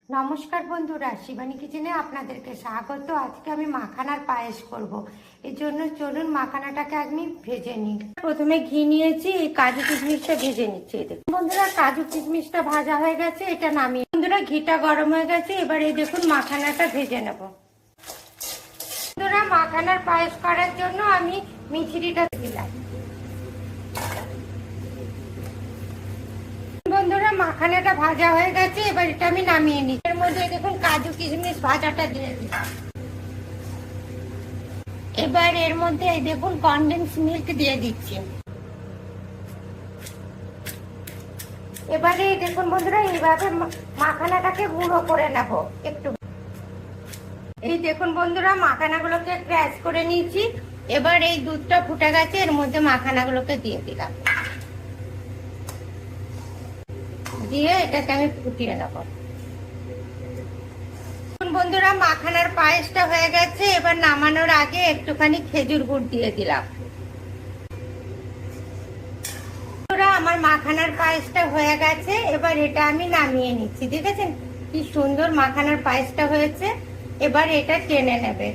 নমস্কার বন্ধুরা, শিবানী কিচেনে আপনাদেরকে স্বাগত। আজকে আমি মাখানার পায়েস করব। এর জন্য চলুন মাখানাটাকে আমি ভেজে নিই। প্রথমে ঘি নিয়েছি, এই কাজু কিশমিশটা ভেজে নিচ্ছি। দেখুন বন্ধুরা, কাজু কিশমিশটা ভাজা হয়ে গেছে, এটা নামিয়ে। বন্ধুরা, ঘিটা গরম হয়ে গেছে, এবার এই দেখুন মাখানাটা ভেজে নেব। বন্ধুরা, মাখানার পায়েস করার জন্য আমি মিছরিটা দিলাম। বন্ধুরা, মাখানাটা ভাজা হয়ে গেছে, এবার এটা আমি নামিয়ে নিই। এর মধ্যে দেখুন কাজু কিশমিশ ভাজাটা দিয়ে দিলাম। এবার এর মধ্যে এই দেখুন কনডেন্স মিল্ক দিয়ে দিচ্ছি। এবারে দেখুন বন্ধুরা, এইভাবে মাখানাটাকে গুঁড়ো করে নেব একটু। এই দেখুন বন্ধুরা, মাখানাগুলোকে ক্র্যাশ করে নিয়েছি। এবার এই দুধটা ফুটে গেছে, এর মধ্যে মাখানাগুলোকে দিয়ে দিলাম। দিয়ে এটাকে আমি ফুটিয়ে নেব। বন্ধুরা, মাখানার পায়েসটা হয়ে গেছে, এবার নামানোর আগে একটুখানি খেজুর গুড় দিয়ে দিলাম। বন্ধুরা, আমার মাখানার পায়েসটা হয়ে গেছে, এবার এটা আমি নামিয়ে নিচ্ছি। দেখেছেন কি সুন্দর মাখানার পায়েসটা হয়েছে। এবার এটা টেনে নেবে।